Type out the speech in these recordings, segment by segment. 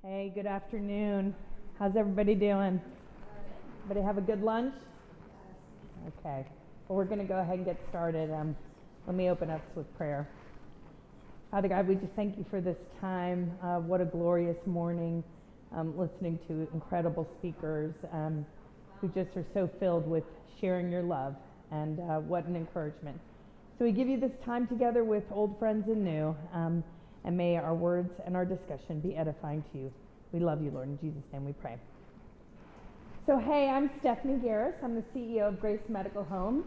Hey, good afternoon. How's everybody doing? Everybody have a good lunch? Okay. Well, we're going to go ahead and get started. Let me open us with prayer. Father God, we just thank you for this time. What a glorious morning, listening to incredible speakers who just are so filled with sharing your love, and what an encouragement. So we give you this time together with old friends and new, and may our words and our discussion be edifying to you. We love you, Lord. In Jesus' name we pray. So hey, I'm Stephanie Garris. I'm the CEO of Grace Medical Home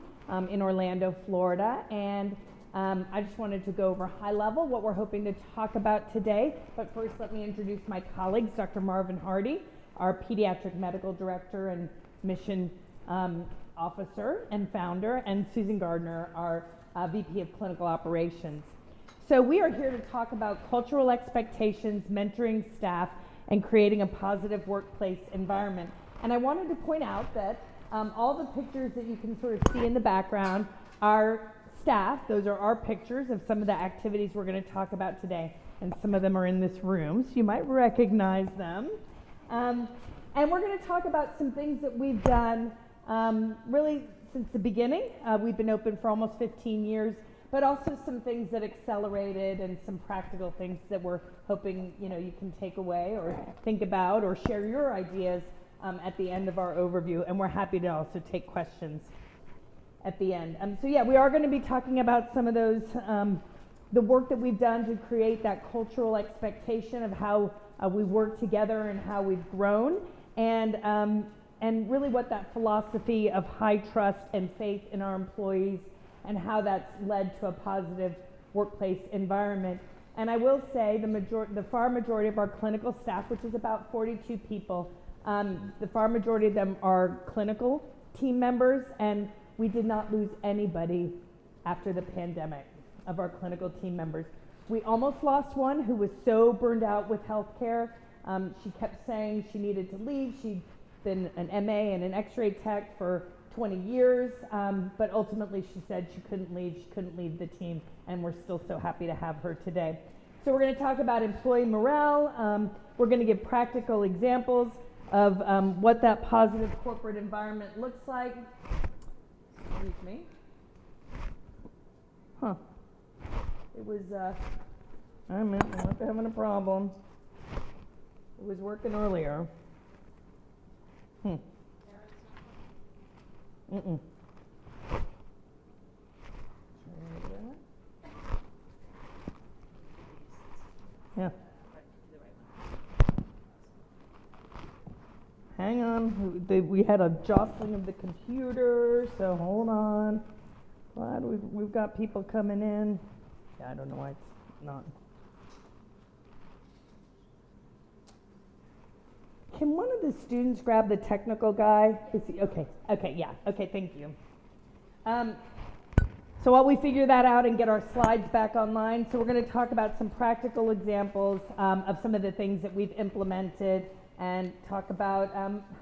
in Orlando, Florida. And I just wanted to go over high level what we're hoping to talk about today. But first, let me introduce my colleagues, Dr. Marvin Hardy, our Pediatric Medical Director and Mission Officer and Founder, and Susan Gardner, our VP of Clinical Operations. So we are here to talk about cultural expectations, mentoring staff, and creating a positive workplace environment. And I wanted to point out that all the pictures that you can sort of see in the background are staff. Those are our pictures of some of the activities we're going to talk about today. And some of them are in this room, so you might recognize them. And we're going to talk about some things that we've done really since the beginning. We've been open for almost 15 years, but also some things that accelerated and some practical things that we're hoping you can take away or think about or share your ideas at the end of our overview. And we're happy to also take questions at the end. So yeah, we are going to be talking about some of those, the work that we've done to create that cultural expectation of how we work together and how we've grown, and really what that philosophy of high trust and faith in our employees and how that's led to a positive workplace environment. And I will say the far majority of our clinical staff, which is about 42 people, the far majority of them are clinical team members, and we did not lose anybody after the pandemic of our clinical team members. We almost lost one who was so burned out with healthcare. She kept saying she needed to leave. She'd been an MA and an X-ray tech for 20 years, but ultimately she said she couldn't leave the team, and we're still so happy to have her today. So we're going to talk about employee morale. We're going to give practical examples of what that positive corporate environment looks like. Excuse me. It was, I'm not having a problem. It was working earlier. Yeah. Hang on. We had a jostling of the computer, so hold on. Glad we've got people coming in. Yeah, I don't know why it's not. Can one of the students grab the technical guy? Okay, yeah. Okay, thank you. So while we figure that out and get our slides back online, so we're going to talk about some practical examples of some of the things that we've implemented, and talk about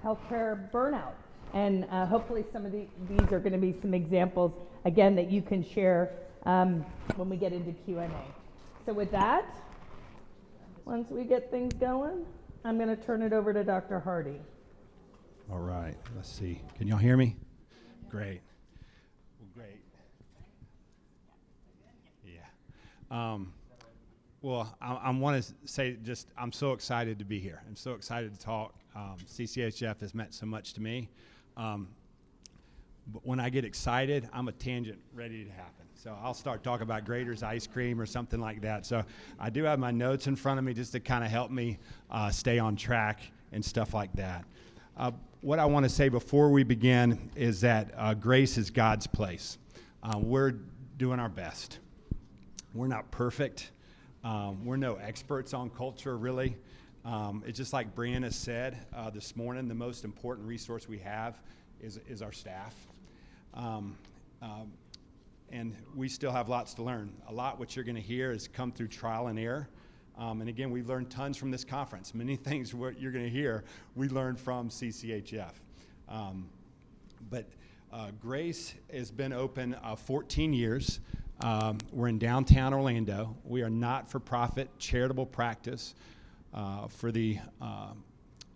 healthcare burnout. And hopefully some of these are going to be some examples, again, that you can share when we get into Q&A. So with that, once we get things going, I'm going to turn it over to Dr. Hardy. All right, let's see. Can y'all hear me? Great. Well, great. Yeah. Well, I want to say just I'm so excited to be here. I'm so excited to talk. CCHF has meant so much to me. But when I get excited, I'm a tangent ready to happen. So I'll start talking about Grader's ice cream or something like that. So I do have my notes in front of me just to kind of help me stay on track and stuff like that. What I want to say before we begin is that Grace is God's place. We're doing our best. We're not perfect. We're no experts on culture, really. It's just like Brianna said this morning, the most important resource we have is our staff. And we still have lots to learn. A lot what you're going to hear has come through trial and error. And again, we've learned tons from this conference. Many things what you're going to hear, we learned from CCHF. But Grace has been open 14 years. We're in downtown Orlando. We are not-for-profit charitable practice. for the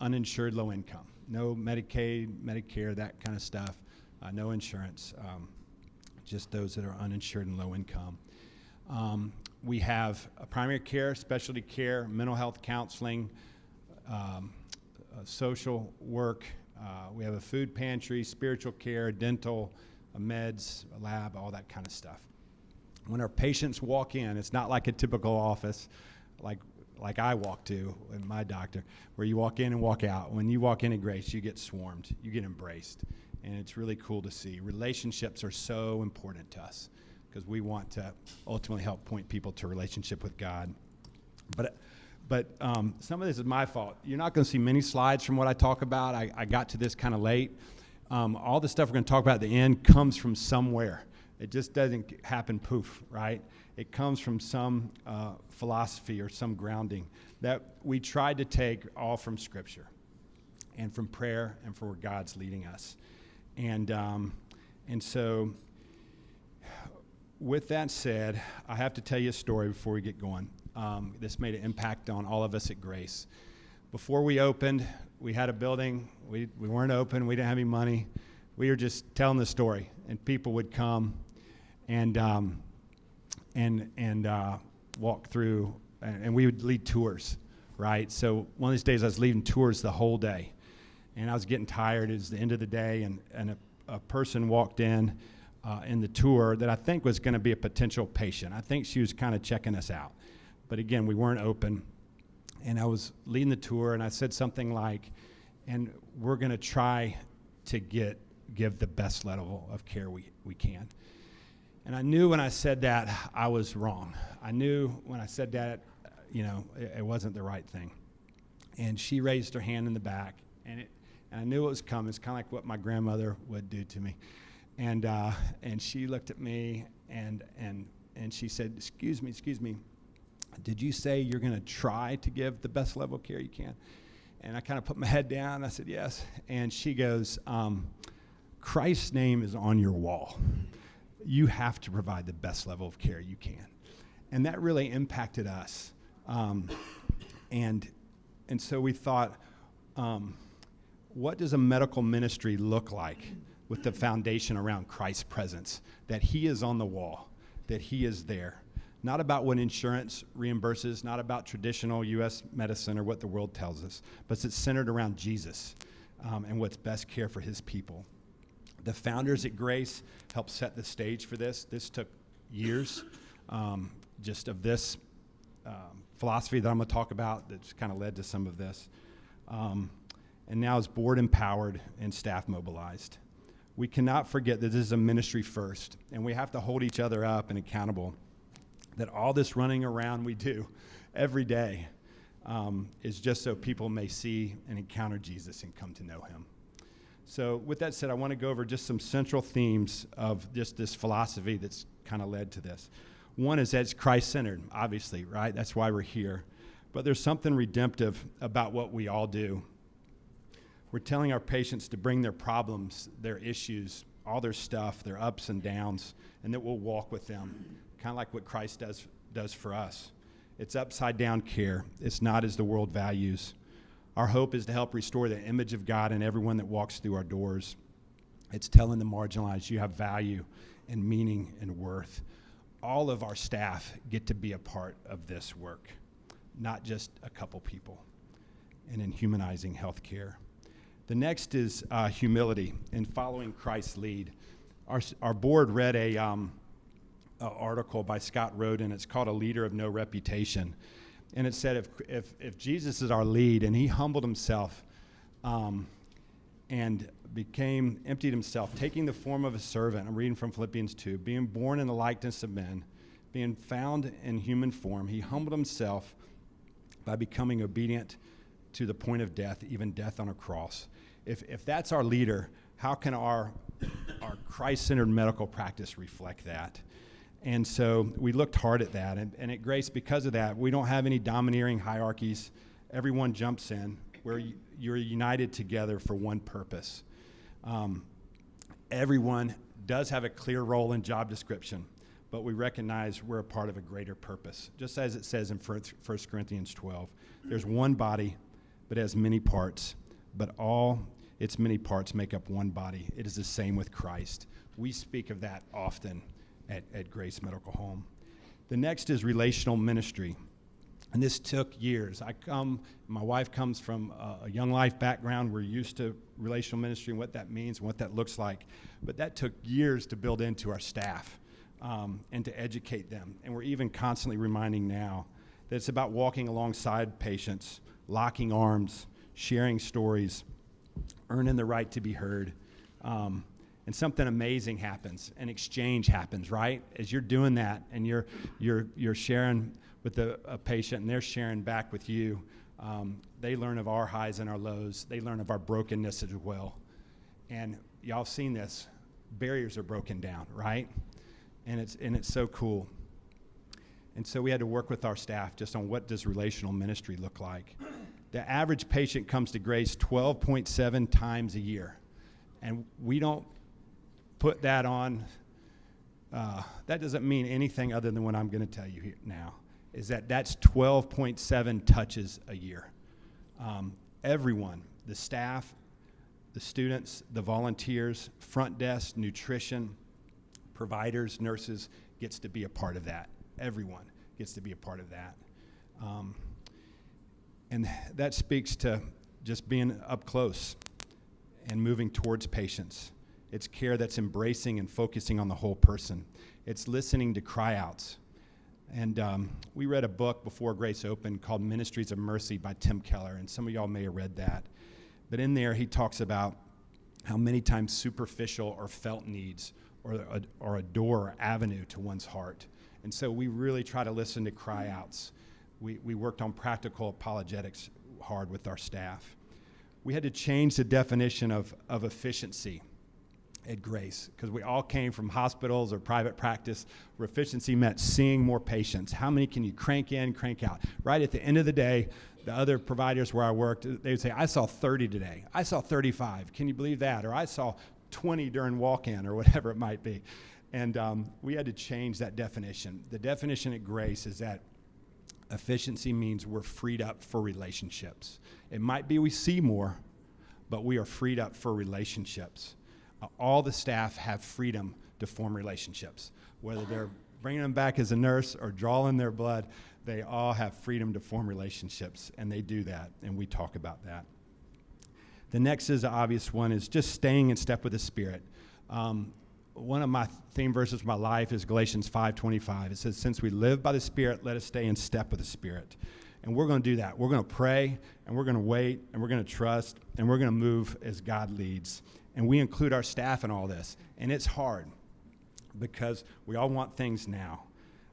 uninsured low income. No Medicaid, Medicare, that kind of stuff. No insurance, just those that are uninsured and low income. We have primary care, specialty care, mental health counseling, social work. We have a food pantry, spiritual care, dental, meds, a lab, all that kind of stuff. When our patients walk in, it's not like a typical office like I walk to in my doctor, where you walk in and walk out. When you walk in at Grace, you get swarmed, you get embraced, and it's really cool to see. Relationships are so important to us because we want to ultimately help point people to a relationship with God. But some of this is my fault. You're not going to see many slides from what I talk about. I got to this kind of late. All the stuff we're going to talk about at the end comes from somewhere. It just doesn't happen poof, right? It comes from some philosophy or some grounding that we tried to take all from Scripture and from prayer and from where God's leading us. And so with that said, I have to tell you a story before we get going. This made an impact on all of us at Grace. Before we opened, we had a building. We weren't open. We didn't have any money. We were just telling the story, and people would come and walk through, and we would lead tours, right? So one of these days I was leading tours the whole day, and I was getting tired. It was the end of the day, and a person walked in the tour that I think was going to be a potential patient. I think she was kind of checking us out. But again, we weren't open. And I was leading the tour, and I said something like, and we're going to try to give the best level of care we can. And I knew when I said that, I was wrong. I knew when I said that, it wasn't the right thing. And she raised her hand in the back, and I knew it was coming. It's kind of like what my grandmother would do to me. And she looked at me, and she said, excuse me, did you say you're going to try to give the best level of care you can? And I kind of put my head down. I said, yes. And she goes, Christ's name is on your wall. You have to provide the best level of care you can. And that really impacted us. And so we thought, what does a medical ministry look like with the foundation around Christ's presence, that he is on the wall, that he is there? Not about what insurance reimburses, not about traditional U.S. medicine or what the world tells us, but it's centered around Jesus and what's best care for his people. The founders at Grace helped set the stage for this. This took years just of this philosophy that I'm going to talk about that's kind of led to some of this. And now is board empowered and staff mobilized. We cannot forget that this is a ministry first, and we have to hold each other up and accountable that all this running around we do every day is just so people may see and encounter Jesus and come to know him. So with that said, I want to go over just some central themes of just this philosophy that's kind of led to this. One is that it's Christ-centered, obviously, right? That's why we're here. But there's something redemptive about what we all do. We're telling our patients to bring their problems, their issues, all their stuff, their ups and downs, and that we'll walk with them, kind of like what Christ does for us. It's upside down care. It's not as the world values. Our hope is to help restore the image of God in everyone that walks through our doors. It's telling the marginalized you have value and meaning and worth. All of our staff get to be a part of this work, not just a couple people, and in humanizing healthcare. The next is humility and following Christ's lead. Our board read a article by Scott Roden. It's called A Leader of No Reputation. And it said if Jesus is our lead and he humbled himself and emptied himself, taking the form of a servant, I'm reading from Philippians 2, being born in the likeness of men, being found in human form, he humbled himself by becoming obedient to the point of death, even death on a cross. If that's our leader, how can our Christ-centered medical practice reflect that? And so we looked hard at that. And at Grace, because of that, we don't have any domineering hierarchies. Everyone jumps in. You're united together for one purpose. Everyone does have a clear role and job description, but we recognize we're a part of a greater purpose. Just as it says in 1 Corinthians 12, there's one body, but it has many parts, but all its many parts make up one body. It is the same with Christ. We speak of that often at Grace Medical Home. The next is relational ministry. And this took years. My wife comes from a Young Life background. We're used to relational ministry and what that means and what that looks like. But that took years to build into our staff and to educate them. And we're even constantly reminding now that it's about walking alongside patients, locking arms, sharing stories, earning the right to be heard. And something amazing happens. An exchange happens, right? As you're doing that and you're sharing with a patient and they're sharing back with you, they learn of our highs and our lows. They learn of our brokenness as well. And y'all have seen this. Barriers are broken down, right? And it's so cool. And so we had to work with our staff just on what does relational ministry look like. The average patient comes to Grace 12.7 times a year. And we don't put that on. That doesn't mean anything other than what I'm going to tell you here now, is that's 12.7 touches a year. Everyone, the staff, the students, the volunteers, front desk, nutrition, providers, nurses, gets to be a part of that. Everyone gets to be a part of that. And that speaks to just being up close and moving towards patients. It's care that's embracing and focusing on the whole person. It's listening to cry-outs. And we read a book before Grace opened called Ministries of Mercy by Tim Keller, and some of y'all may have read that. But in there, he talks about how many times superficial or felt needs or a door or avenue to one's heart. And so we really try to listen to cry-outs. We worked on practical apologetics hard with our staff. We had to change the definition of efficiency at Grace, because we all came from hospitals or private practice where efficiency meant seeing more patients. How many can you crank in, crank out? Right at the end of the day, the other providers where I worked, they would say, I saw 30 today. I saw 35. Can you believe that? Or I saw 20 during walk-in, or whatever it might be. And we had to change that definition. The definition at Grace is that efficiency means we're freed up for relationships. It might be we see more, but we are freed up for relationships. All the staff have freedom to form relationships. Whether they're bringing them back as a nurse or drawing their blood, they all have freedom to form relationships, and they do that, and we talk about that. The next is the obvious one, is just staying in step with the Spirit. One of my theme verses of my life is Galatians 5:25. It says, since we live by the Spirit, let us stay in step with the Spirit. And we're going to do that. We're going to pray, and we're going to wait, and we're going to trust, and we're going to move as God leads. And we include our staff in all this. And it's hard because we all want things now.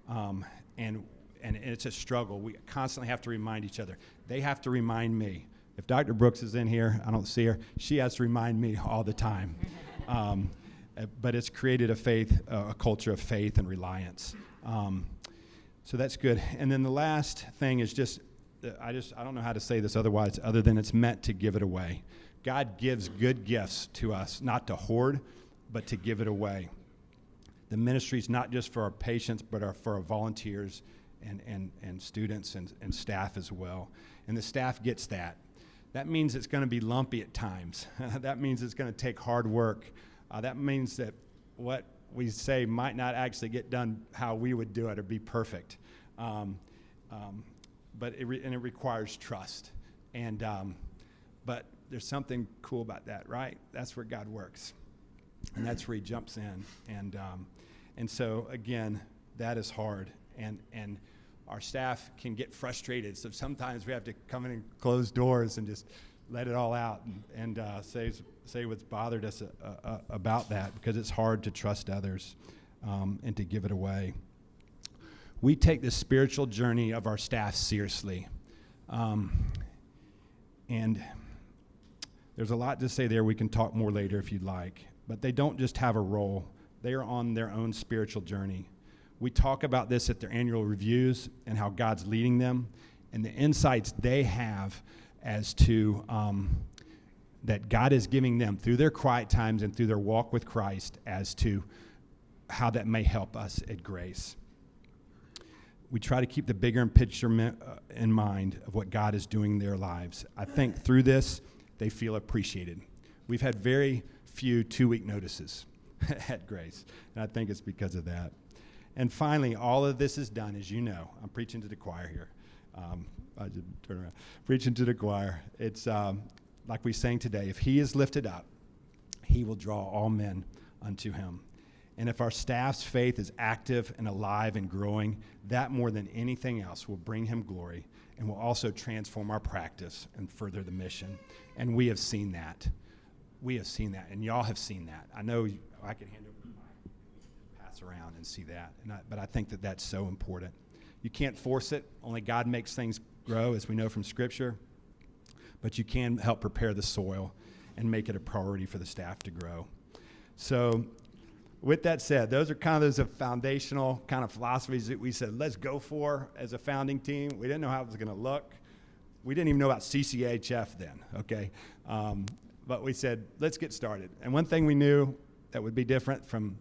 And it's a struggle. We constantly have to remind each other. They have to remind me. If Dr. Brooks is in here, I don't see her, she has to remind me all the time. But it's created a culture of faith and reliance. So that's good. And then the last thing is I don't know how to say this otherwise, other than it's meant to give it away. God gives good gifts to us, not to hoard, but to give it away. The ministry is not just for our patients, but for our volunteers and students and staff as well. And the staff gets that. That means it's going to be lumpy at times. That means it's going to take hard work. That means that what we say might not actually get done how we would do it or be perfect. But it requires trust. But there's something cool about that, right? That's where God works. And that's where he jumps in. And so, again, that is hard. And our staff can get frustrated. So sometimes we have to come in and close doors and just let it all out and say what's bothered us about that, because it's hard to trust others and to give it away. We take the spiritual journey of our staff seriously. And there's a lot to say there. We can talk more later if you'd like. But they don't just have a role. They are on their own spiritual journey. We talk about this at their annual reviews and how God's leading them and the insights they have as to that God is giving them through their quiet times and through their walk with Christ as to how that may help us at Grace. We try to keep the bigger picture in mind of what God is doing in their lives. I think through this, they feel appreciated. We've had very few 2-week notices at Grace, and I think it's because of that. And finally, all of this is done, as you know. I'm preaching to the choir here. I just turn around. Preaching to the choir. It's like we sang today, if he is lifted up, he will draw all men unto him. And if our staff's faith is active and alive and growing, that more than anything else will bring him glory and will also transform our practice and further the mission. And we have seen that. We have seen that, and y'all have seen that. I know I could hand over the mic, pass around and see that, but I think that that's so important. You can't force it. Only God makes things grow, as we know from Scripture. But you can help prepare the soil and make it a priority for the staff to grow. So with that said, those are kind of those foundational kind of philosophies that we said, let's go for as a founding team. We didn't know how it was going to look. We didn't even know about CCHF then, okay? But we said, let's get started. And one thing we knew that would be different from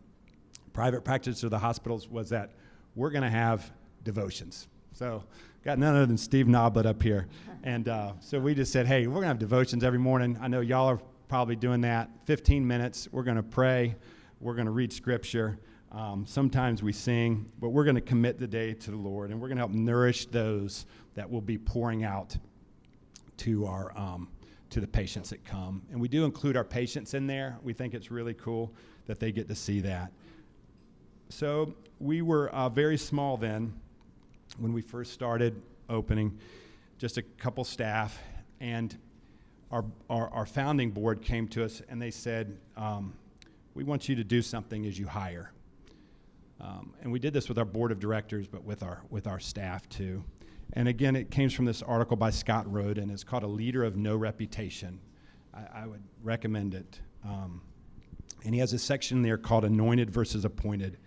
private practice or the hospitals was that we're going to have devotions. So got none other than Steve Noblet up here. And so we just said, hey, we're going to have devotions every morning. I know y'all are probably doing that. 15 minutes. We're going to pray. We're going to read Scripture. Sometimes we sing. But we're going to commit the day to the Lord. And we're going to help nourish those that will be pouring out to our to the patients that come. And we do include our patients in there. We think it's really cool that they get to see that. So we were very small then when we first started opening, just a couple staff, and our founding board came to us and they said, we want you to do something as you hire. And we did this with our board of directors, but with our staff too. And again, it came from this article by Scott Road, and it's called A Leader of No Reputation. I would recommend it. And he has a section there called Anointed versus Appointed.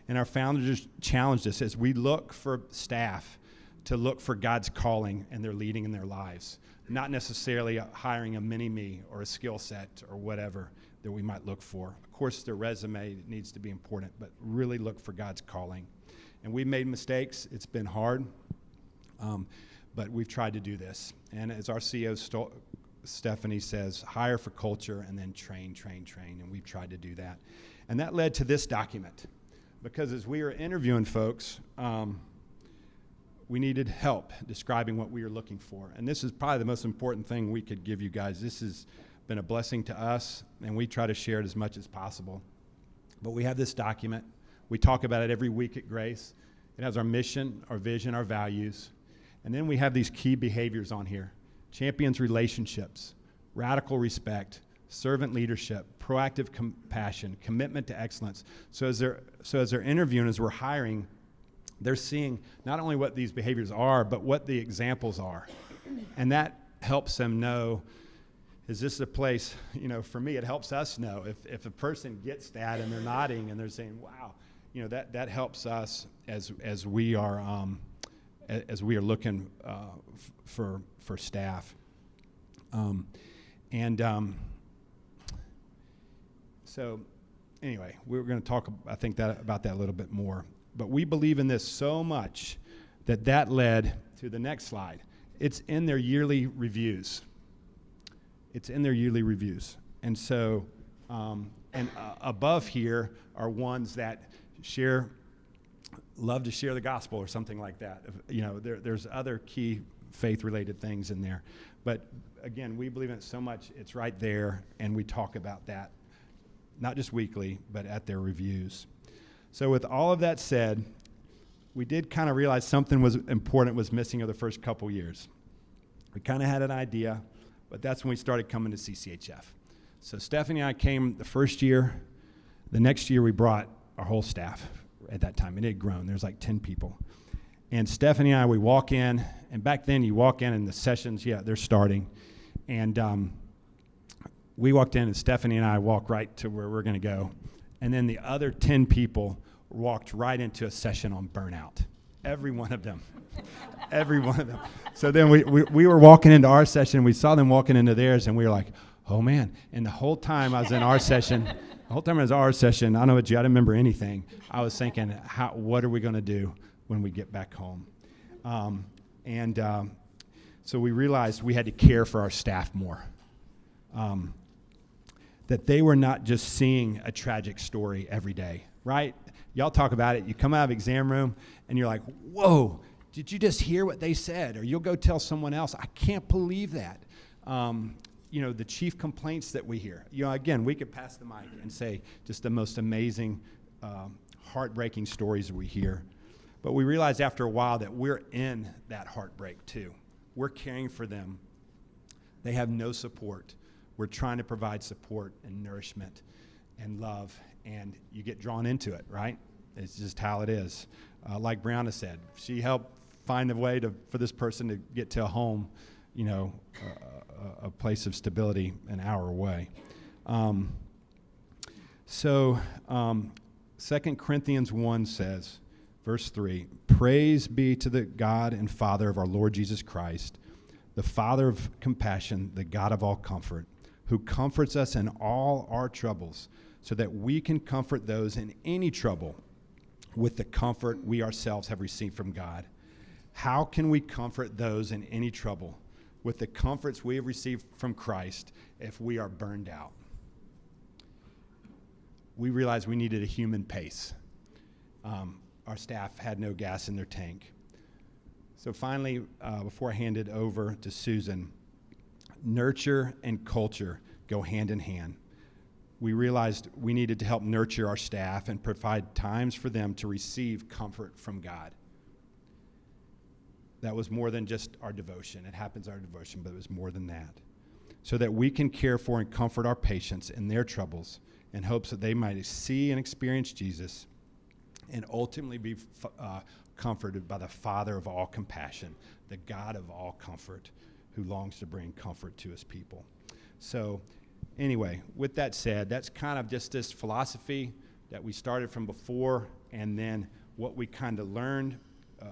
And our founders challenged us as we look for staff to look for God's calling and their leading in their lives, not necessarily hiring a mini-me or a skill set or whatever that we might look for. Of course, their resume needs to be important, but really look for God's calling. And we've made mistakes. It's been hard, but we've tried to do this. And as our CEO, Stephanie, says, hire for culture and then train. And we've tried to do that. And that led to this document. Because as we were interviewing folks, we needed help describing what we were looking for. And this is probably the most important thing we could give you guys. This has been a blessing to us, and we try to share it as much as possible. But we have this document. We talk about it every week at Grace. It has our mission, our vision, our values. And then we have these key behaviors on here. Champions relationships, radical respect, servant leadership, proactive compassion, commitment to excellence. So as they're interviewing, as we're hiring, they're seeing not only what these behaviors are, but what the examples are. And that helps them know, is this a place, for me, it helps us know. If a person gets that and they're nodding and they're saying, wow, that helps us as we are looking for staff. So anyway, we're going to talk, I think, about that a little bit more. But we believe in this so much that led to the next slide. It's in their yearly reviews. And so, above here are ones that love to share the gospel or something like that. There's other key faith-related things in there. But again, we believe in it so much, it's right there, and we talk about that. Not just weekly, but at their reviews. So with all of that said, we did kind of realize something was important was missing over the first couple years. We kind of had an idea, but that's when we started coming to CCHF. So Stephanie and I came the first year. The next year we brought our whole staff at that time. It had grown. There's like 10 people. And Stephanie and I, we walk in, and back then you walk in and the sessions, they're starting. And we walked in, and Stephanie and I walked right to where we're going to go. And then the other 10 people walked right into a session on burnout. Every one of them. Every one of them. So then we were walking into our session. We saw them walking into theirs, and we were like, oh, man. And the whole time I was in our session, The whole time it was our session, I don't know about you, I didn't remember anything. I was thinking, what are we going to do when we get back home? So we realized we had to care for our staff more. That they were not just seeing a tragic story every day, right? Y'all talk about it. You come out of exam room, and you're like, whoa, did you just hear what they said? Or you'll go tell someone else, I can't believe that. The chief complaints that we hear. Again, we could pass the mic and say just the most amazing, heartbreaking stories we hear. But we realized after a while that we're in that heartbreak too. We're caring for them. They have no support. We're trying to provide support and nourishment and love, and you get drawn into it, right? It's just how it is. Like Brianna said, she helped find a way for this person to get to a home, a place of stability an hour away. 2 Corinthians 1 says, verse 3, praise be to the God and Father of our Lord Jesus Christ, the Father of compassion, the God of all comfort, who comforts us in all our troubles, so that we can comfort those in any trouble with the comfort we ourselves have received from God. How can we comfort those in any trouble with the comforts we have received from Christ if we are burned out? We realized we needed a human pace. Our staff had no gas in their tank. So finally, before I hand it over to Susan, nurture and culture go hand in hand. We realized we needed to help nurture our staff and provide times for them to receive comfort from God. That was more than just our devotion. It happens our devotion, but it was more than that. So that we can care for and comfort our patients in their troubles in hopes that they might see and experience Jesus and ultimately be comforted by the Father of all compassion, the God of all comfort, who longs to bring comfort to his people. So anyway, with that said, that's kind of just this philosophy that we started from before, and then what we kind of learned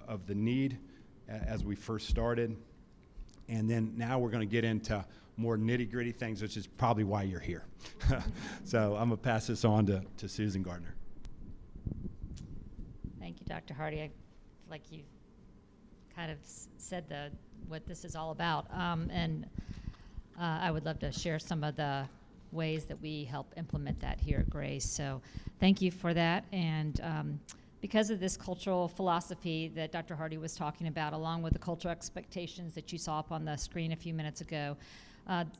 of the need as we first started. And then now we're going to get into more nitty-gritty things, which is probably why you're here. So I'm going to pass this on to Susan Gardner. Thank you, Dr. Hardy. I feel like you kind of said what this is all about. I would love to share some of the ways that we help implement that here at Grace. So thank you for that. And because of this cultural philosophy that Dr. Hardy was talking about, along with the cultural expectations that you saw up on the screen a few minutes ago,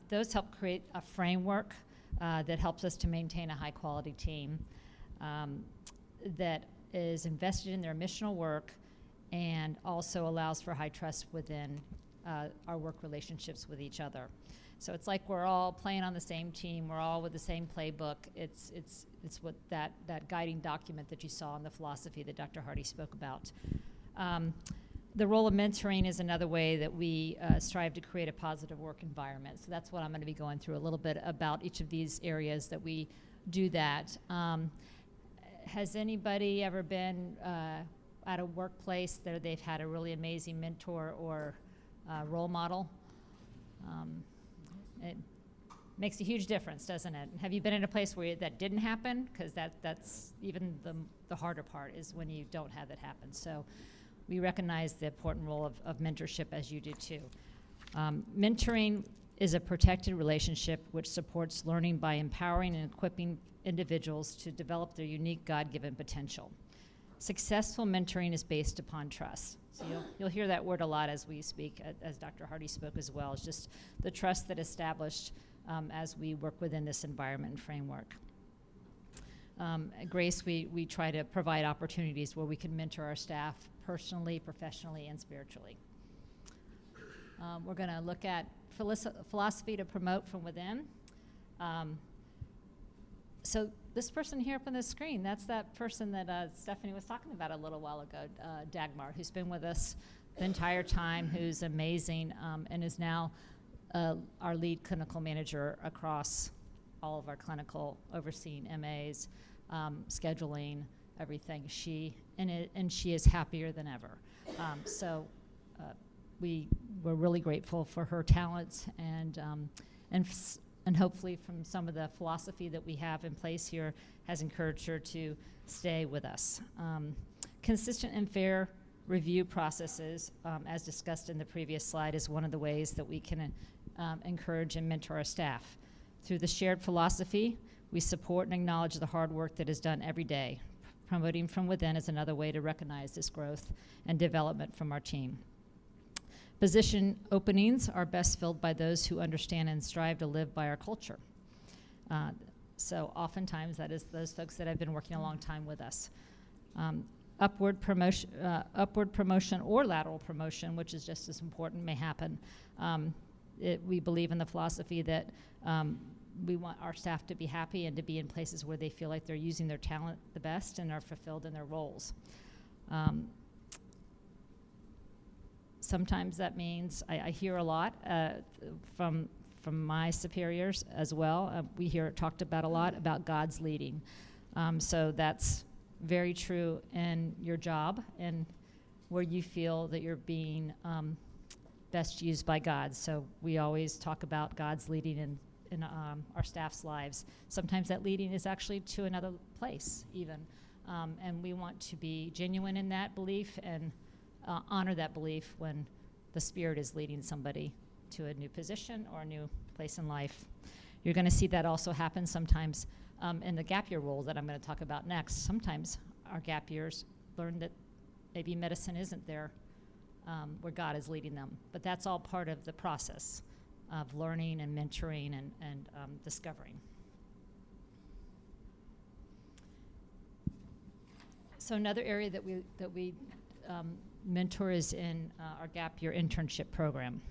those help create a framework that helps us to maintain a high-quality team that is invested in their missional work and also allows for high trust within our work relationships with each other. So it's like we're all playing on the same team. We're all with the same playbook. It's what that guiding document that you saw in the philosophy that Dr. Hardy spoke about. The role of mentoring is another way that we strive to create a positive work environment. So that's what I'm going to be going through a little bit about each of these areas that we do that. Has anybody ever been at a workplace that they've had a really amazing mentor or role model? It makes a huge difference, doesn't it? Have you been in a place where that didn't happen? Because that's even the harder part is when you don't have it happen. So we recognize the important role of mentorship, as you do too. Mentoring is a protected relationship which supports learning by empowering and equipping individuals to develop their unique God-given potential. Successful mentoring is based upon trust. So you'll hear that word a lot as we speak, as Dr. Hardy spoke as well. It's just the trust that established as we work within this environment and framework. At Grace, we try to provide opportunities where we can mentor our staff personally, professionally, and spiritually. We're going to look at philosophy to promote from within. So this person here up on the screen, that's that person that Stephanie was talking about a little while ago, Dagmar, who's been with us the entire time, who's amazing, and is now our lead clinical manager across all of our clinical, overseeing MAs, scheduling, everything. She is happier than ever. We're really grateful for her talents and and hopefully from some of the philosophy that we have in place here has encouraged her to stay with us. Consistent and fair review processes, as discussed in the previous slide, is one of the ways that we can encourage and mentor our staff. Through the shared philosophy, we support and acknowledge the hard work that is done every day. Promoting from within is another way to recognize this growth and development from our team. Position openings are best filled by those who understand and strive to live by our culture. So oftentimes that is those folks that have been working a long time with us. Upward promotion or lateral promotion, which is just as important, may happen. We believe in the philosophy that we want our staff to be happy and to be in places where they feel like they're using their talent the best and are fulfilled in their roles. Sometimes that means I hear a lot from my superiors as well. We hear it talked about a lot about God's leading. So that's very true in your job and where you feel that you're being best used by God. So we always talk about God's leading in our staff's lives. Sometimes that leading is actually to another place even. And we want to be genuine in that belief and honor that belief when the Spirit is leading somebody to a new position or a new place in life. You're going to see that also happen sometimes in the gap year role that I'm going to talk about next. Sometimes our gap years learn that maybe medicine isn't there where God is leading them. But that's all part of the process of learning and mentoring and discovering. So another area that we mentor is in our gap year internship program.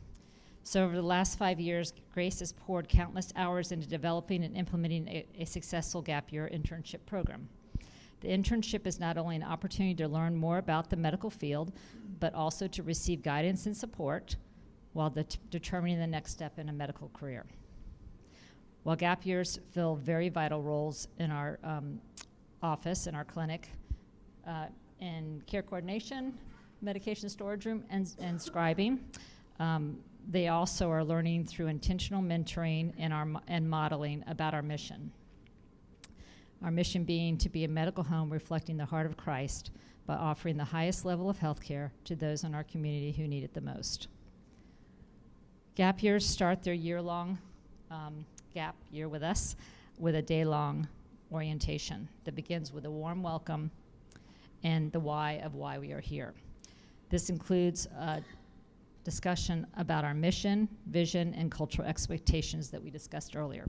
So over the last 5 years, Grace has poured countless hours into developing and implementing a successful gap year internship program. The internship is not only an opportunity to learn more about the medical field, but also to receive guidance and support while determining the next step in a medical career. While gap years fill very vital roles in our office, in our clinic, in care coordination, medication storage room, and scribing, they also are learning through intentional mentoring and modeling about our mission. Our mission being to be a medical home reflecting the heart of Christ by offering the highest level of health care to those in our community who need it the most. Gap years start their year-long gap year with us with a day-long orientation that begins with a warm welcome and the why of why we are here. This includes a discussion about our mission, vision, and cultural expectations that we discussed earlier.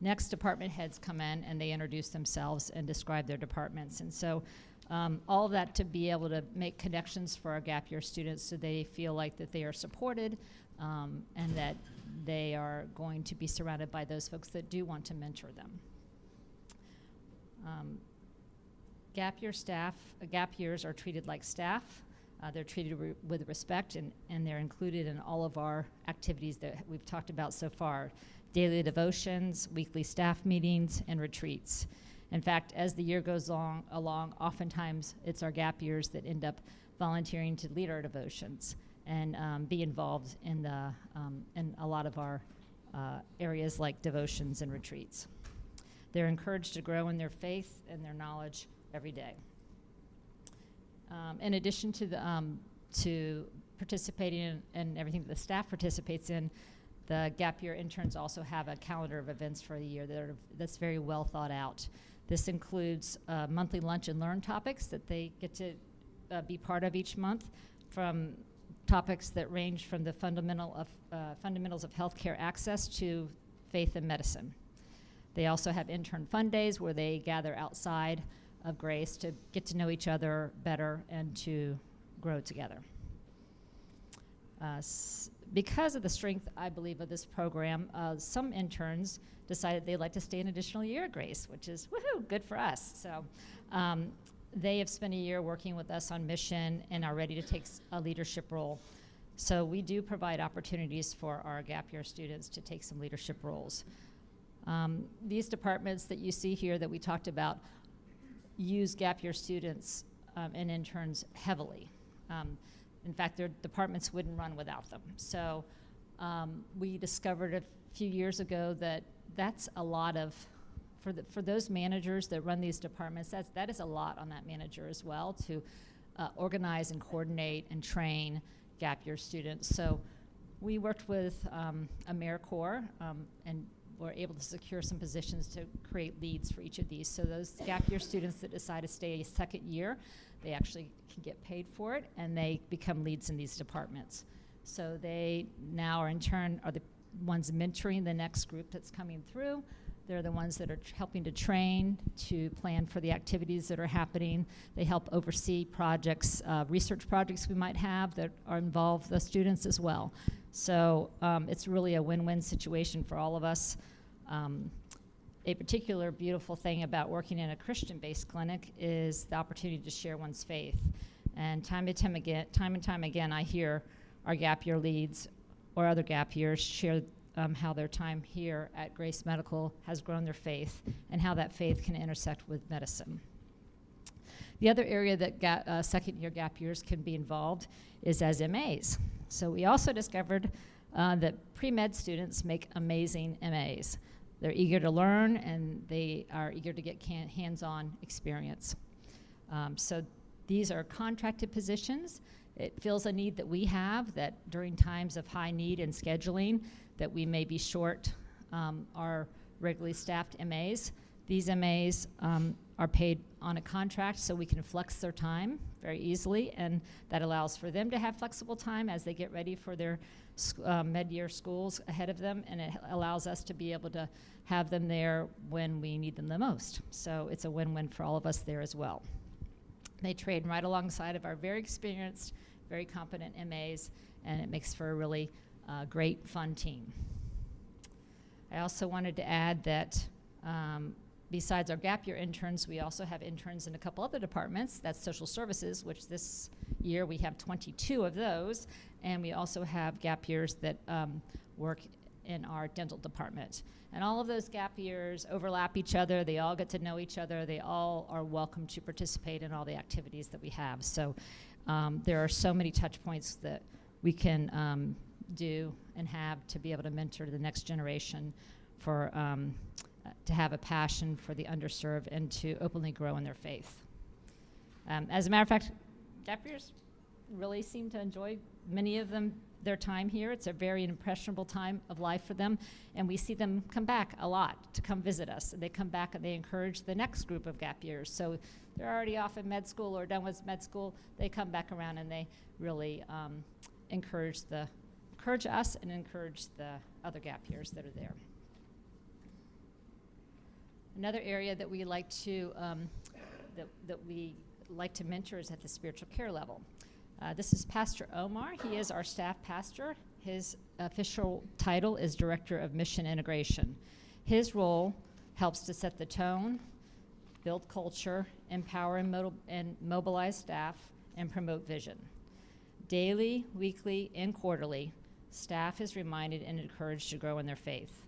Next, department heads come in and they introduce themselves and describe their departments. And so all of that to be able to make connections for our gap year students so they feel like that they are supported and that they are going to be surrounded by those folks that do want to mentor them. Gap years are treated like staff. They're treated with respect and they're included in all of our activities that we've talked about so far. Daily devotions, weekly staff meetings, and retreats. In fact, as the year goes along, oftentimes it's our gap years that end up volunteering to lead our devotions and be involved in a lot of our areas like devotions and retreats. They're encouraged to grow in their faith and their knowledge every day. In addition to participating in everything that the staff participates in, the gap year interns also have a calendar of events for the year that's very well thought out. This includes monthly lunch and learn topics that they get to be part of each month, from topics that range from the fundamentals of healthcare access to faith and medicine. They also have intern fun days where they gather outside of Grace to get to know each other better and to grow together. Because of the strength, I believe, of this program, some interns decided they'd like to stay an additional year at Grace, which is woohoo, good for us. So they have spent a year working with us on mission and are ready to take a leadership role. So we do provide opportunities for our gap year students to take some leadership roles. These departments that you see here that we talked about use gap year students and interns heavily. In fact, their departments wouldn't run without them. So We discovered a few years ago that that's a lot of, for those managers that run these departments, that is a lot on that manager as well to organize and coordinate and train gap year students. So we worked with AmeriCorps and were able to secure some positions to create leads for each of these. So those gap year students that decide to stay a second year, they actually can get paid for it, and they become leads in these departments. So they now are in turn are the ones mentoring the next group that's coming through. They're the ones that are helping to train, to plan for the activities that are happening. They help oversee projects, research projects we might have that are involve the students as well. So it's really a win-win situation for all of us. A particular beautiful thing about working in a Christian-based clinic is the opportunity to share one's faith. And time and time again, I hear our gap year leads or other gap years share how their time here at Grace Medical has grown their faith and how that faith can intersect with medicine. The other area that second-year gap years can be involved is as MAs. So we also discovered that pre-med students make amazing MAs. They're eager to learn, and they are eager to get hands-on experience. So these are contracted positions. It fills a need that we have, that during times of high need and scheduling, that we may be short our regularly staffed MAs. These MAs are paid on a contract, so we can flex their time very easily, and that allows for them to have flexible time as they get ready for their mid-year schools ahead of them, and it allows us to be able to have them there when we need them the most. So it's a win-win for all of us there as well. They trade right alongside of our very experienced, very competent MAs, and it makes for a really great, fun team. I also wanted to add that besides our gap year interns, we also have interns in a couple other departments. That's social services, which this year we have 22 of those, and we also have gap years that work in our dental department. And all of those gap years overlap each other. They all get to know each other. They all are welcome to participate in all the activities that we have. So there are so many touch points that we can do and have to be able to mentor the next generation for to have a passion for the underserved and to openly grow in their faith. As a matter of fact, gap years really seem to enjoy, many of them, their time here. It's a very impressionable time of life for them, and we see them come back a lot to come visit us. They come back and they encourage the next group of gap years. So they're already off in med school or done with med school. They come back around and they really encourage us and encourage the other gap years that are there. Another area that we like to mentor is at the spiritual care level. This is Pastor Omar. He is our staff pastor. His official title is Director of Mission Integration. His role helps to set the tone, build culture, empower and mobilize staff, and promote vision. Daily, weekly, and quarterly, staff is reminded and encouraged to grow in their faith.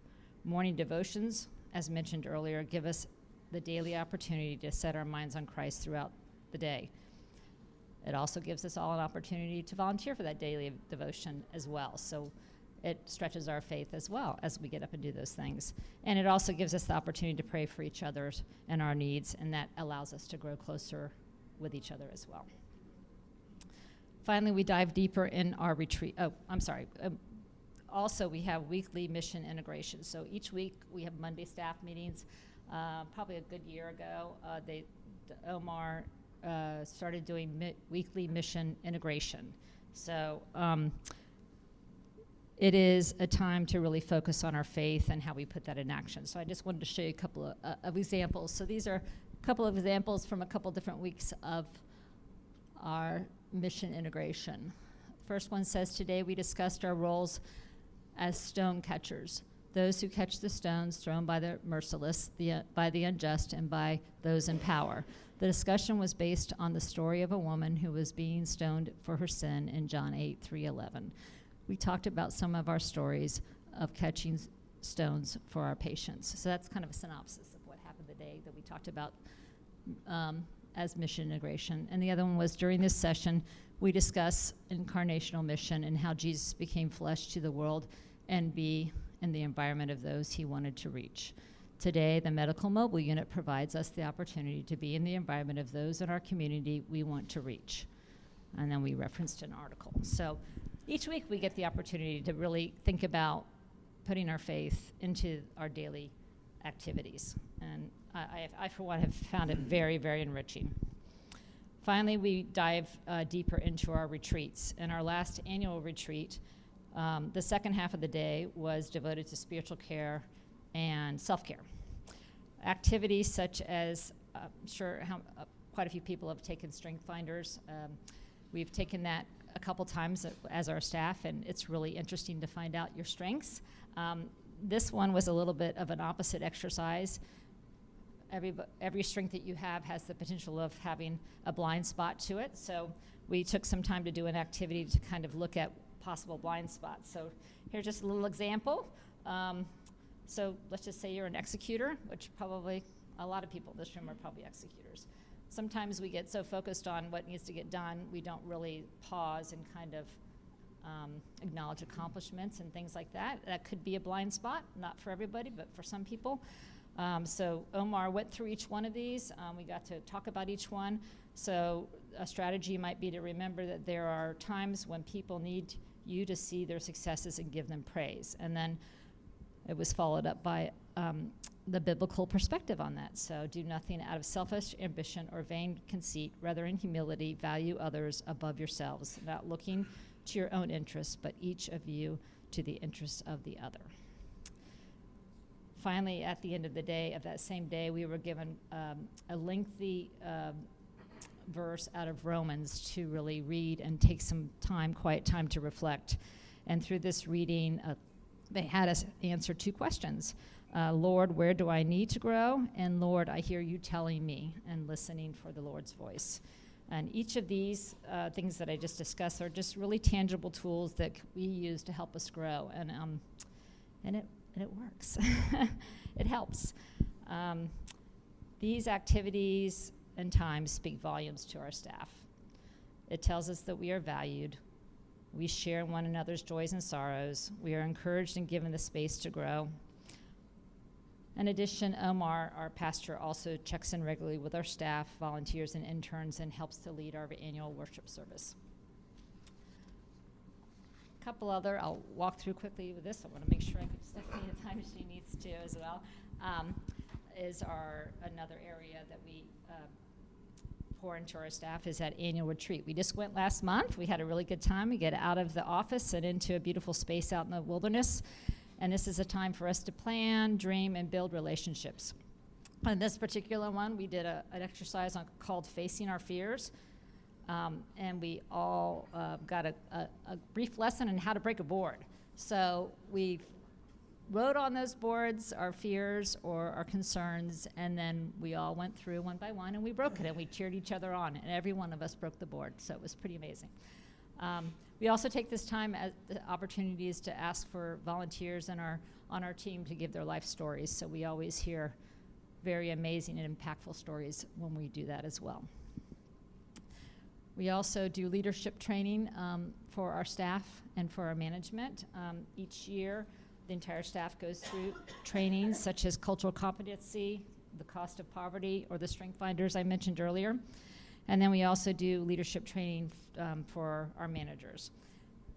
Morning devotions, as mentioned earlier, give us the daily opportunity to set our minds on Christ throughout the day. It also gives us all an opportunity to volunteer for that daily devotion as well. So it stretches our faith as well as we get up and do those things. And it also gives us the opportunity to pray for each other and our needs, and that allows us to grow closer with each other as well. Finally, we dive deeper in our retreat. Also, we have weekly mission integration. So each week we have Monday staff meetings. Probably a good year ago, Omar started doing weekly mission integration. So it is a time to really focus on our faith and how we put that in action. So I just wanted to show you a couple of examples. So these are a couple of examples from a couple different weeks of our mission integration. First one says, today we discussed our roles as stone catchers, those who catch the stones thrown by the merciless, by the unjust, and by those in power. The discussion was based on the story of a woman who was being stoned for her sin in John 8:3-11. We talked about some of our stories of catching stones for our patients. So that's kind of a synopsis of what happened the day that we talked about as mission integration. And the other one was, during this session, we discuss incarnational mission and how Jesus became flesh to the world and be in the environment of those he wanted to reach. Today, the Medical Mobile Unit provides us the opportunity to be in the environment of those in our community we want to reach. And then we referenced an article. So each week we get the opportunity to really think about putting our faith into our daily activities. And I for one, have found it very, very enriching. Finally, we dive deeper into our retreats. In our last annual retreat, the second half of the day was devoted to spiritual care and self-care. Activities such as, quite a few people have taken Strength Finders. We've taken that a couple times as our staff, and it's really interesting to find out your strengths. This one was a little bit of an opposite exercise. Every strength that you have has the potential of having a blind spot to it. So we took some time to do an activity to kind of look at possible blind spots. So here's just a little example. So let's just say you're an executor, which probably a lot of people in this room are probably executors. Sometimes we get so focused on what needs to get done, we don't really pause and kind of acknowledge accomplishments and things like that. That could be a blind spot, not for everybody, but for some people. So Omar went through each one of these. We got to talk about each one. So a strategy might be to remember that there are times when people need you to see their successes and give them praise. And then it was followed up by the biblical perspective on that. So do nothing out of selfish ambition or vain conceit, rather in humility value others above yourselves, not looking to your own interests, but each of you to the interests of the other. Finally, at the end of the day, of that same day, we were given a lengthy verse out of Romans to really read and take some time, quiet time to reflect. And through this reading, they had us answer two questions. Lord, where do I need to grow? And Lord, I hear you telling me, and listening for the Lord's voice. And each of these things that I just discussed are just really tangible tools that we use to help us grow. And it works. It helps. These activities and times speak volumes to our staff. It tells us that we are valued. We share one another's joys and sorrows. We are encouraged and given the space to grow. In addition, Omar, our pastor, also checks in regularly with our staff, volunteers, and interns, and helps to lead our annual worship service. A couple other, I'll walk through quickly with this. I want to make sure I give Stephanie the time she needs to as well. Is another area that we pour into our staff is that annual retreat. We just went last month. We had a really good time. We get out of the office and into a beautiful space out in the wilderness. And this is a time for us to plan, dream, and build relationships. On this particular one, we did an exercise called Facing Our Fears. And we all got a brief lesson on how to break a board. So we wrote on those boards our fears or our concerns, and then we all went through one by one, and we broke it, and we cheered each other on, and every one of us broke the board. So it was pretty amazing. We also take this time as the opportunities to ask for volunteers on our team to give their life stories. So we always hear very amazing and impactful stories when we do that as well. We also do leadership training for our staff and for our management. Each year, the entire staff goes through trainings such as cultural competency, the cost of poverty, or the Strength Finders I mentioned earlier. And then we also do leadership training for our managers.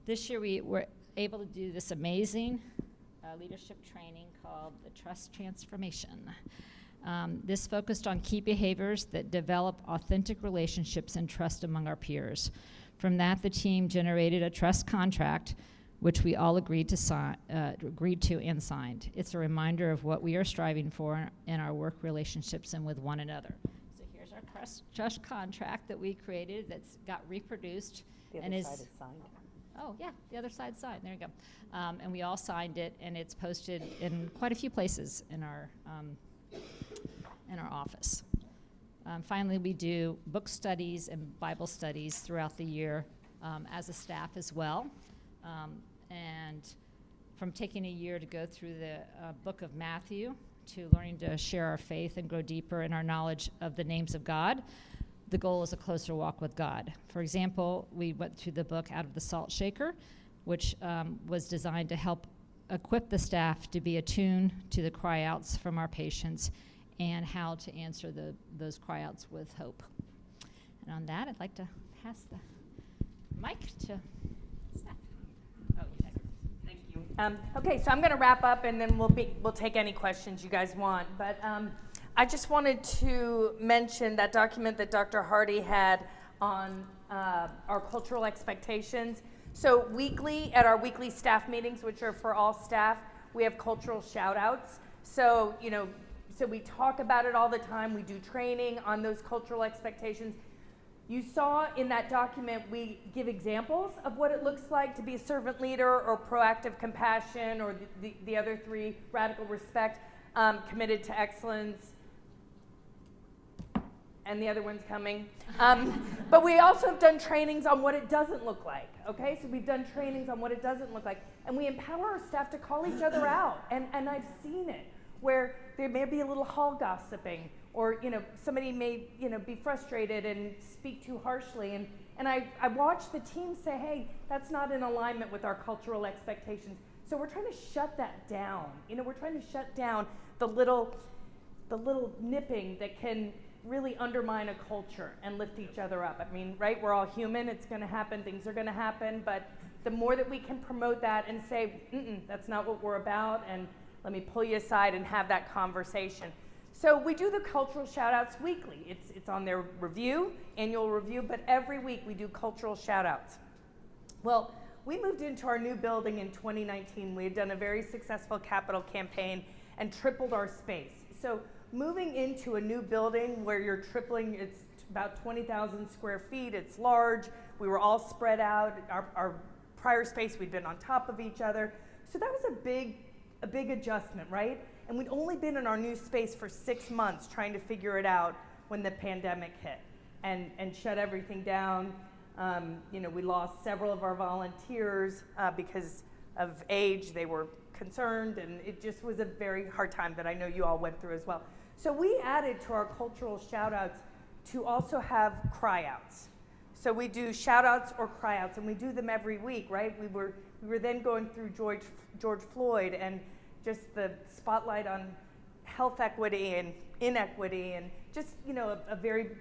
This year we were able to do this amazing leadership training called the Trust Transformation. This focused on key behaviors that develop authentic relationships and trust among our peers. From that, the team generated a trust contract, which we all agreed to and signed. It's a reminder of what we are striving for in our work relationships and with one another. So here's our trust contract that we created that's got reproduced. The other side is signed. Oh, yeah, the other side's signed. There you go. And we all signed it, and it's posted in quite a few places in our office. Finally, we do book studies and Bible studies throughout the year as a staff as well. And from taking a year to go through the book of Matthew to learning to share our faith and grow deeper in our knowledge of the names of God, the goal is a closer walk with God. For example, we went through the book Out of the Salt Shaker, which was designed to help equip the staff to be attuned to the cry-outs from our patients and how to answer those cry-outs with hope. And on that, I'd like to pass the mic to Steph. Oh, okay. Thank you. Okay, so I'm going to wrap up, and then we'll take any questions you guys want. But I just wanted to mention that document that Dr. Hardy had on our cultural expectations. So weekly, at our weekly staff meetings, which are for all staff, we have cultural shout-outs. So, so we talk about it all the time. We do training on those cultural expectations. You saw in that document, we give examples of what it looks like to be a servant leader or proactive compassion or the other three, radical respect, committed to excellence, and the other one's coming. But we also have done trainings on what it doesn't look like, okay? So we've done trainings on what it doesn't look like. And we empower our staff to call each other out. And I've seen it, where there may be a little hall gossiping, or somebody may be frustrated and speak too harshly. And I watch the team say, hey, that's not in alignment with our cultural expectations. So we're trying to shut that down. We're trying to shut down the little nipping that can really undermine a culture and lift each other up. I mean, right, we're all human, it's gonna happen, things are gonna happen, but the more that we can promote that and say, that's not what we're about, and let me pull you aside and have that conversation. So we do the cultural shout-outs weekly. It's on their annual review, but every week we do cultural shout-outs. Well, we moved into our new building in 2019. We had done a very successful capital campaign and tripled our space. So moving into a new building where you're tripling, it's about 20,000 square feet, it's large, we were all spread out, our prior space, we'd been on top of each other. So that was a big adjustment, right? And we'd only been in our new space for 6 months trying to figure it out when the pandemic hit and shut everything down. We lost several of our volunteers because of age. They were concerned, and it just was a very hard time that I know you all went through as well. So we added to our cultural shout-outs to also have cry-outs. So we do shout-outs or cry-outs, and we do them every week, right? We were then going through George Floyd and just the spotlight on health equity and inequity and just, a very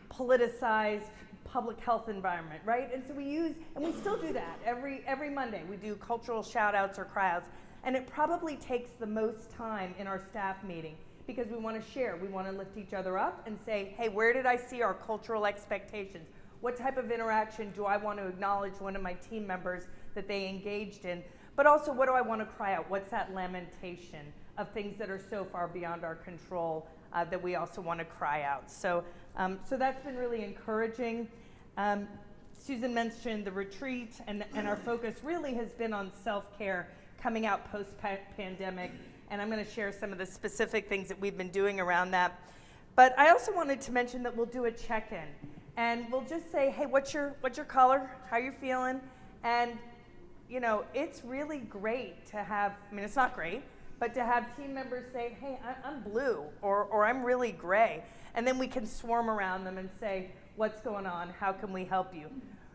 politicized public health environment, right? And so we still do that every Monday. We do cultural shout-outs or cry-outs, and it probably takes the most time in our staff meeting because we want to share. We want to lift each other up and say, hey, where did I see our cultural expectations? What type of interaction do I want to acknowledge one of my team members that they engaged in? But also, what do I want to cry out? What's that lamentation of things that are so far beyond our control that we also want to cry out? So that's been really encouraging. Susan mentioned the retreat, and our focus really has been on self-care coming out post-pandemic, and I'm going to share some of the specific things that we've been doing around that. But I also wanted to mention that we'll do a check-in, and we'll just say, hey, what's your color? How you feeling? And it's really great to have, it's not great, but to have team members say, hey, I'm blue, or I'm really gray. And then we can swarm around them and say, what's going on? How can we help you?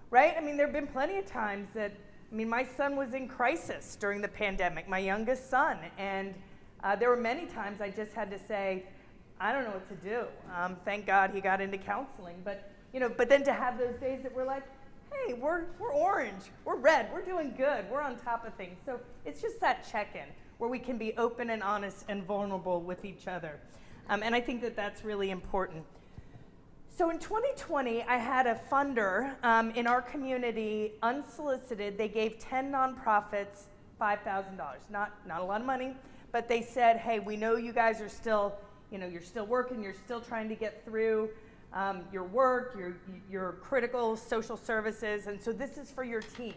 Right? There have been plenty of times that, my son was in crisis during the pandemic, my youngest son. And there were many times I just had to say, I don't know what to do. Thank God he got into counseling. But then to have those days that we're like, hey, we're orange, we're red, we're doing good, we're on top of things. So it's just that check-in where we can be open and honest and vulnerable with each other. And I think that that's really important. So in 2020, I had a funder in our community, unsolicited. They gave 10 nonprofits $5,000. Not a lot of money, but they said, hey, we know you guys are still, you're still working, you're still trying to get through your work, your critical social services, and so this is for your team.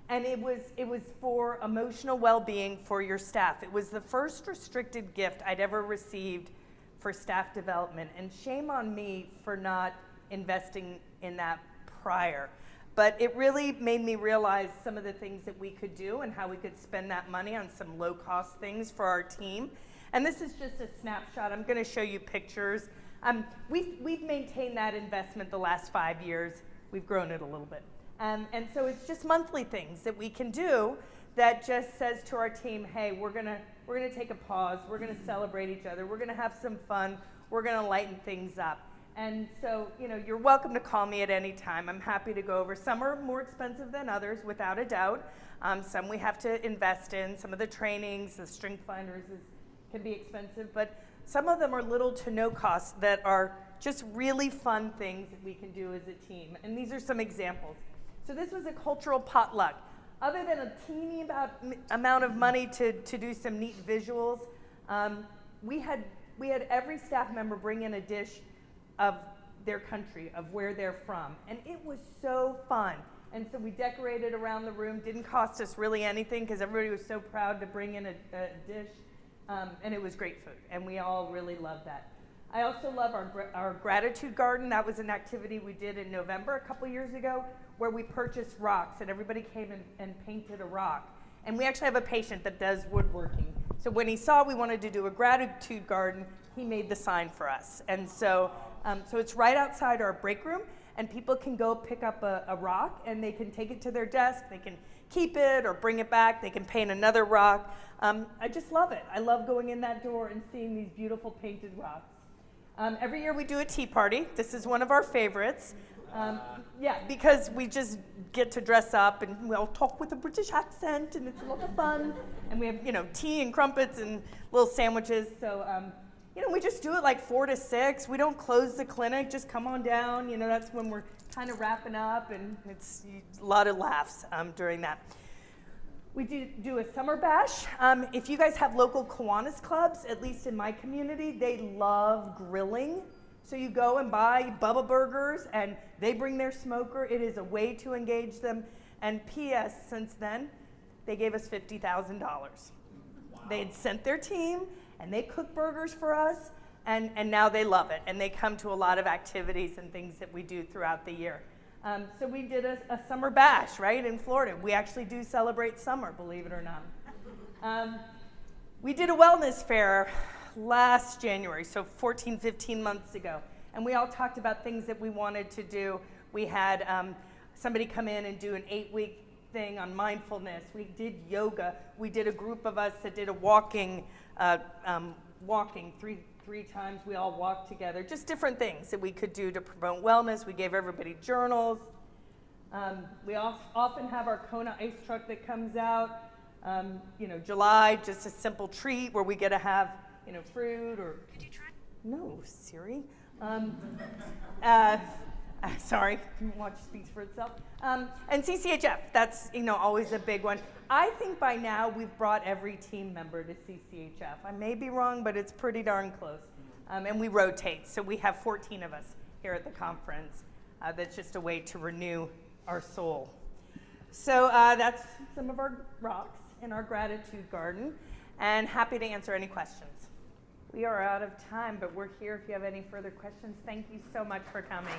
And it was for emotional well-being for your staff. It was the first restricted gift I'd ever received for staff development, and shame on me for not investing in that prior. But it really made me realize some of the things that we could do and how we could spend that money on some low-cost things for our team. And this is just a snapshot. I'm going to show you pictures We've maintained that investment the last 5 years. We've grown it a little bit. And so it's just monthly things that we can do that just says to our team, hey, we're gonna take a pause, we're gonna celebrate each other, we're gonna have some fun, we're gonna lighten things up. And so, you're welcome to call me at any time. I'm happy to go over. Some are more expensive than others, without a doubt. Some we have to invest in. Some of the trainings, the strength finders can be expensive, but some of them are little to no cost that are just really fun things that we can do as a team. And these are some examples. So this was a cultural potluck. Other than a teeny amount of money to do some neat visuals, we had every staff member bring in a dish of their country, of where they're from. And it was so fun. And so we decorated around the room. Didn't cost us really anything because everybody was so proud to bring in a dish. And it was great food. And we all really loved that. I also love our gratitude garden. That was an activity we did in November a couple years ago where we purchased rocks and everybody came and painted a rock. And we actually have a patient that does woodworking. So when he saw we wanted to do a gratitude garden, he made the sign for us. And so it's right outside our break room, and people can go pick up a rock and they can take it to their desk. They can keep it or bring it back. They can paint another rock. I just love it. I love going in that door and seeing these beautiful painted rocks. Every year we do a tea party. This is one of our favorites. Because we just get to dress up and we'll talk with a British accent and it's a lot of fun. And we have, tea and crumpets and little sandwiches. So, we just do it like 4 to 6. We don't close the clinic, just come on down. That's when we're kind of wrapping up and it's a lot of laughs during that. We do a summer bash. If you guys have local Kiwanis clubs, at least in my community, they love grilling. So you go and buy Bubba Burgers, and they bring their smoker. It is a way to engage them. And P.S., since then, they gave us $50,000. Wow. They had sent their team, and they cook burgers for us, and now they love it. And they come to a lot of activities and things that we do throughout the year. So we did a summer bash, right, in Florida. We actually do celebrate summer, believe it or not. We did a wellness fair last January, so 15 months ago. And we all talked about things that we wanted to do. We had somebody come in and do an 8-week thing on mindfulness. We did yoga. We did a group of us that did a walking three times. We all walked together. Just different things that we could do to promote wellness. We gave everybody journals. We often have our Kona ice truck that comes out. July, just a simple treat where we get to have fruit or. Could you try? No, Siri. Sorry, watch speaks for itself. And CCHF, that's always a big one. I think by now we've brought every team member to CCHF. I may be wrong, but it's pretty darn close. And we rotate, so we have 14 of us here at the conference. That's just a way to renew our soul. So that's some of our rocks in our gratitude garden, and happy to answer any questions. We are out of time, but we're here if you have any further questions. Thank you so much for coming.